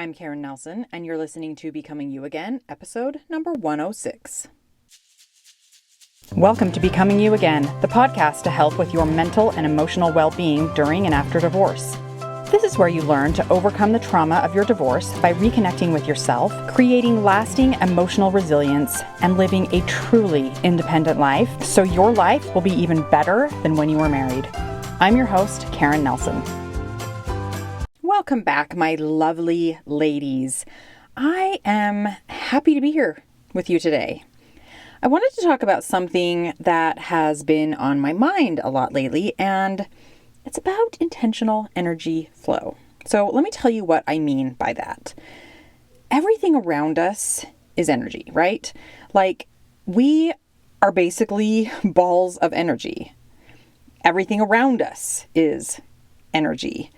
I'm Karen Nelson, and you're listening to Becoming You Again, episode number 106. Welcome to Becoming You Again, the podcast to help with your mental and emotional well-being during and after divorce. This is where you learn to overcome the trauma of your divorce by reconnecting with yourself, creating lasting emotional resilience, and living a truly independent life so your life will be even better than when you were married. I'm your host, Karen Nelson. Welcome back, my lovely ladies. I am happy to be here with you today. I wanted to talk about something that has been on my mind a lot lately, and it's about intentional energy flow. So let me tell you what I mean by that. Everything around us is energy, right? Like, we are basically balls of energy. Everything around us is energy.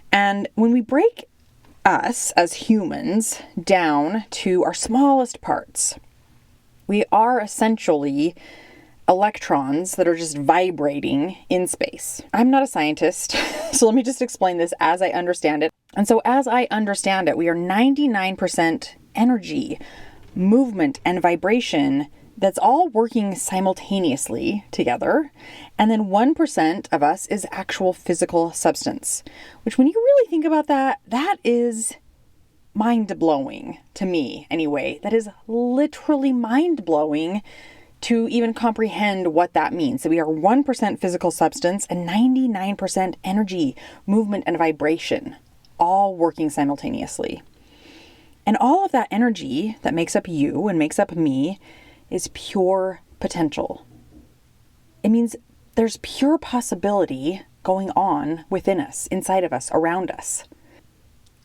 And when we break us as humans down to our smallest parts, we are essentially electrons that are just vibrating in space. I'm not a scientist, so let me just explain this as I understand it. And so as I understand it, we are 99% energy, movement, and vibration that's all working simultaneously together. And then 1% of us is actual physical substance, which when you really think about that, that is mind-blowing to me anyway. That is literally mind-blowing to even comprehend what that means. So we are 1% physical substance and 99% energy, movement, and vibration, all working simultaneously. And all of that energy that makes up you and makes up me is pure potential. It means there's pure possibility going on within us, inside of us, around us.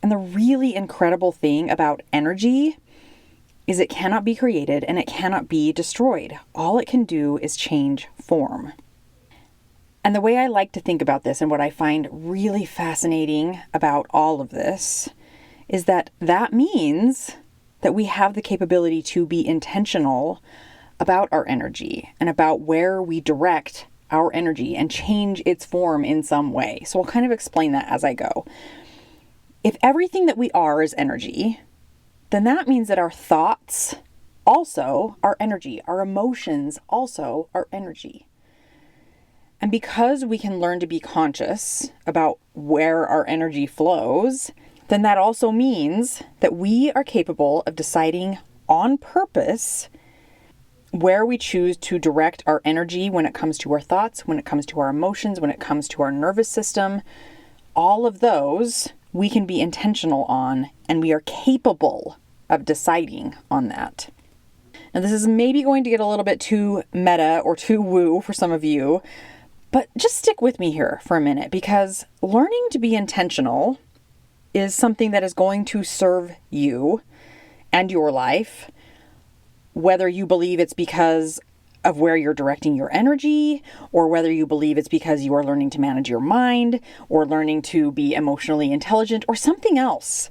And the really incredible thing about energy is it cannot be created and it cannot be destroyed. All it can do is change form. And the way I like to think about this and what I find really fascinating about all of this is that means that we have the capability to be intentional about our energy and about where we direct our energy and change its form in some way. So I'll kind of explain that as I go. If everything that we are is energy, then that means that our thoughts also are energy. Our emotions also are energy. And because we can learn to be conscious about where our energy flows, then that also means that we are capable of deciding on purpose where we choose to direct our energy when it comes to our thoughts, when it comes to our emotions, when it comes to our nervous system. All of those we can be intentional on, and we are capable of deciding on that. Now, this is maybe going to get a little bit too meta or too woo for some of you, but just stick with me here for a minute, because learning to be intentional is something that is going to serve you and your life, whether you believe it's because of where you're directing your energy, or whether you believe it's because you are learning to manage your mind, or learning to be emotionally intelligent, or something else.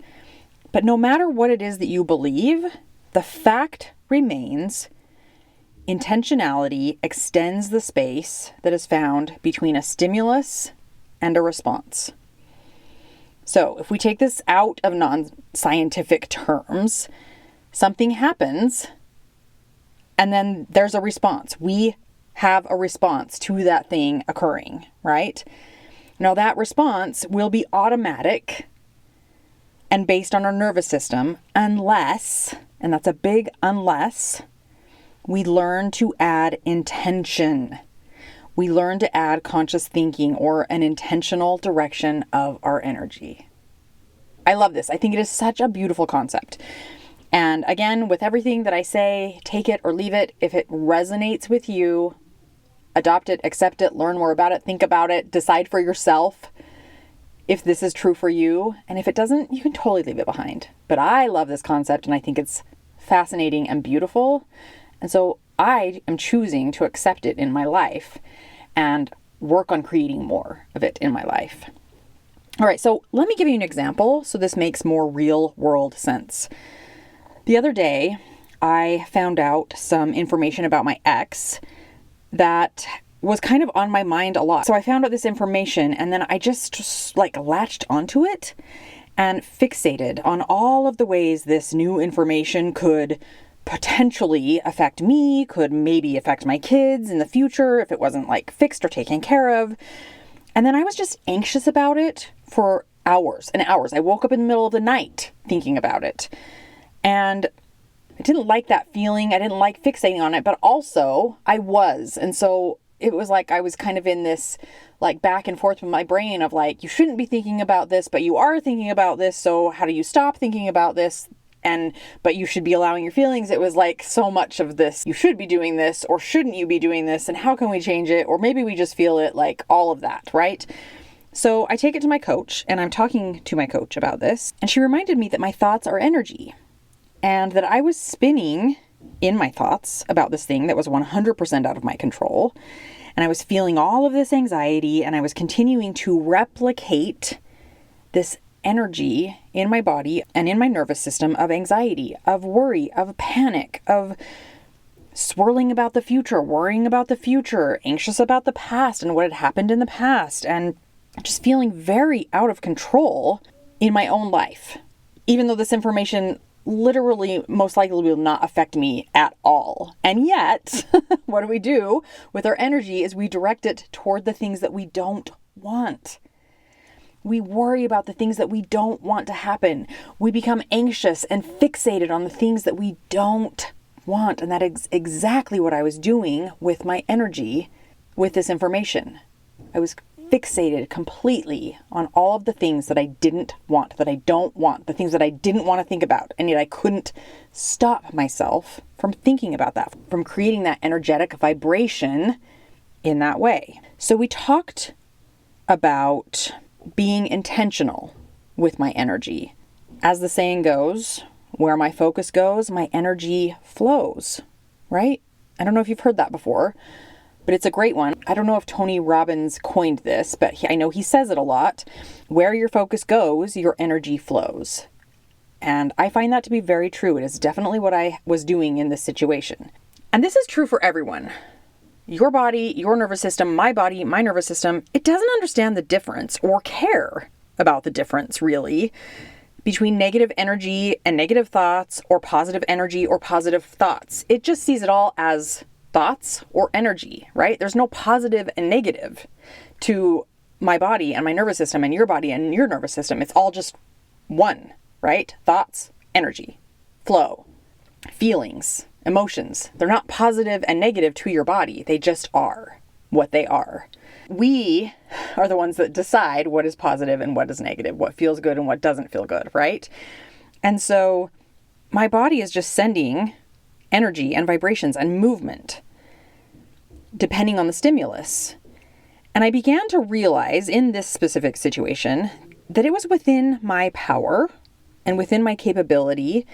But no matter what it is that you believe, the fact remains intentionality extends the space that is found between a stimulus and a response. So if we take this out of non-scientific terms, something happens and then there's a response. We have a response to that thing occurring, right? Now that response will be automatic and based on our nervous system unless, and that's a big unless, we learn to add intention. We learn to add conscious thinking or an intentional direction of our energy. I love this. I think it is such a beautiful concept. And again, with everything that I say, take it or leave it. If it resonates with you, adopt it, accept it, learn more about it, think about it, decide for yourself if this is true for you. And if it doesn't, you can totally leave it behind. But I love this concept and I think it's fascinating and beautiful. And so I am choosing to accept it in my life and work on creating more of it in my life. All right, so let me give you an example so this makes more real world sense. The other day, I found out some information about my ex that was kind of on my mind a lot. So I found out this information and then I just latched onto it. and fixated on all of the ways this new information could potentially affect me, could maybe affect my kids in the future if it wasn't like fixed or taken care of. And then I was just anxious about it for hours and hours. I woke up in the middle of the night thinking about it. And I didn't like that feeling. I didn't like fixating on it, but also I was. And so it was like I was kind of in this like back and forth with my brain of like, you shouldn't be thinking about this, but you are thinking about this. So how do you stop thinking about this? But you should be allowing your feelings. It was like so much of this, you should be doing this, or shouldn't you be doing this? And how can we change it? Or maybe we just feel it, like all of that, right? So I take it to my coach, and I'm talking to my coach about this. And she reminded me that my thoughts are energy, and that I was spinning in my thoughts about this thing that was 100% out of my control. And I was feeling all of this anxiety, and I was continuing to replicate this energy in my body and in my nervous system of anxiety, of worry, of panic, of swirling about the future, worrying about the future, anxious about the past and what had happened in the past, and just feeling very out of control in my own life, even though this information literally most likely will not affect me at all. And yet, what do we do with our energy is we direct it toward the things that we don't want. We worry about the things that we don't want to happen. We become anxious and fixated on the things that we don't want. And that is exactly what I was doing with my energy with this information. I was fixated completely on all of the things that I didn't want, that I don't want, the things that I didn't want to think about. And yet I couldn't stop myself from thinking about that, from creating that energetic vibration in that way. So we talked about being intentional with my energy. As the saying goes, where my focus goes, my energy flows, right? I don't know if you've heard that before, but it's a great one. I don't know if Tony Robbins coined this, but I know he says it a lot. Where your focus goes, your energy flows. And I find that to be very true. It is definitely what I was doing in this situation. And this is true for everyone. Your body, your nervous system, my body, my nervous system, it doesn't understand the difference or care about the difference, really, between negative energy and negative thoughts, or positive energy or positive thoughts. It just sees it all as thoughts or energy, right? There's no positive and negative to my body and my nervous system and your body and your nervous system. It's all just one, right? Thoughts, energy, flow, feelings, emotions. They're not positive and negative to your body. They just are what they are. We are the ones that decide what is positive and what is negative, what feels good and what doesn't feel good, right? And so my body is just sending energy and vibrations and movement depending on the stimulus. And I began to realize in this specific situation that it was within my power and within my capability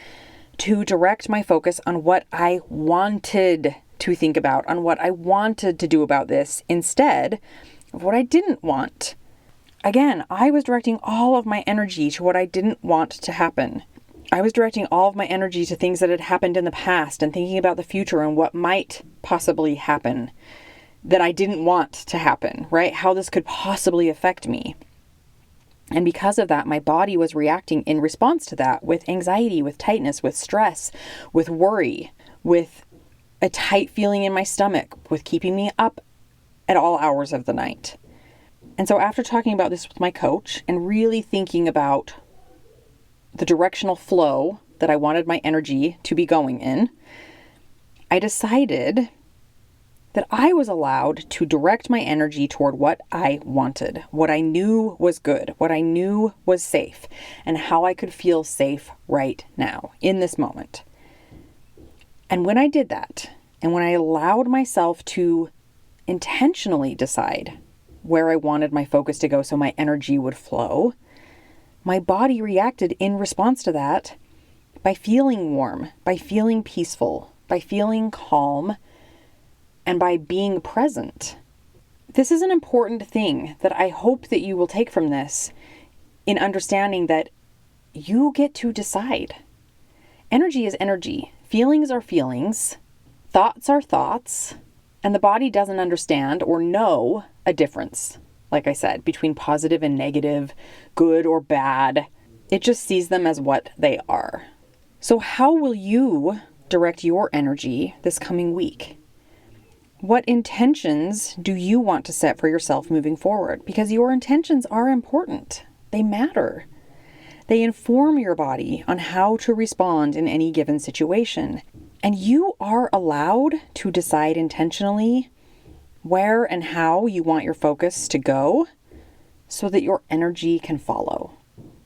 to direct my focus on what I wanted to think about, on what I wanted to do about this, instead of what I didn't want. Again, I was directing all of my energy to what I didn't want to happen. I was directing all of my energy to things that had happened in the past and thinking about the future and what might possibly happen that I didn't want to happen, right? How this could possibly affect me. And because of that, my body was reacting in response to that with anxiety, with tightness, with stress, with worry, with a tight feeling in my stomach, with keeping me up at all hours of the night. And so after talking about this with my coach and really thinking about the directional flow that I wanted my energy to be going in, I decided that I was allowed to direct my energy toward what I wanted, what I knew was good, what I knew was safe, and how I could feel safe right now, in this moment. And when I did that, and when I allowed myself to intentionally decide where I wanted my focus to go so my energy would flow, my body reacted in response to that by feeling warm, by feeling peaceful, by feeling calm, and by being present. This is an important thing that I hope that you will take from this, in understanding that you get to decide. Energy is energy. Feelings are feelings. Thoughts are thoughts. And the body doesn't understand or know a difference, like I said, between positive and negative, good or bad. It just sees them as what they are. So how will you direct your energy this coming week? What intentions do you want to set for yourself moving forward? Because your intentions are important. They matter. They inform your body on how to respond in any given situation. And you are allowed to decide intentionally where and how you want your focus to go so that your energy can follow.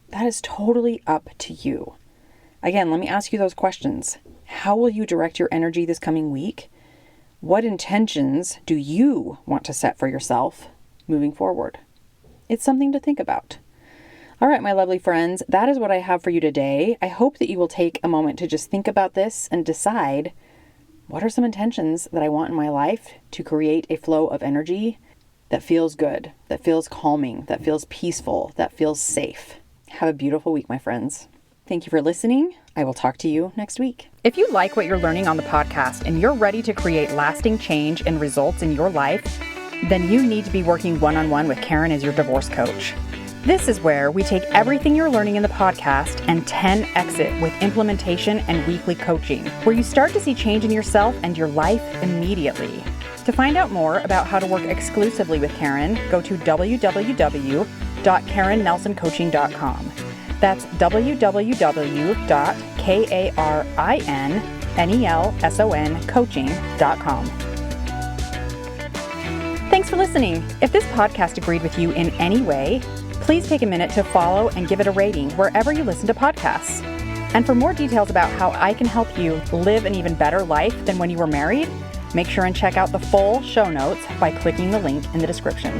That is totally up to you. Again, let me ask you those questions. How will you direct your energy this coming week? What intentions do you want to set for yourself moving forward? It's something to think about. All right, my lovely friends, that is what I have for you today. I hope that you will take a moment to just think about this and decide what are some intentions that I want in my life to create a flow of energy that feels good, that feels calming, that feels peaceful, that feels safe. Have a beautiful week, my friends. Thank you for listening. I will talk to you next week. If you like what you're learning on the podcast and you're ready to create lasting change and results in your life, then you need to be working one-on-one with Karen as your divorce coach. This is where we take everything you're learning in the podcast and 10x it with implementation and weekly coaching, where you start to see change in yourself and your life immediately. To find out more about how to work exclusively with Karen, go to www.karennelsoncoaching.com. That's www.karennelsoncoaching.com. Thanks for listening. If this podcast agreed with you in any way, please take a minute to follow and give it a rating wherever you listen to podcasts. And for more details about how I can help you live an even better life than when you were married, make sure and check out the full show notes by clicking the link in the description.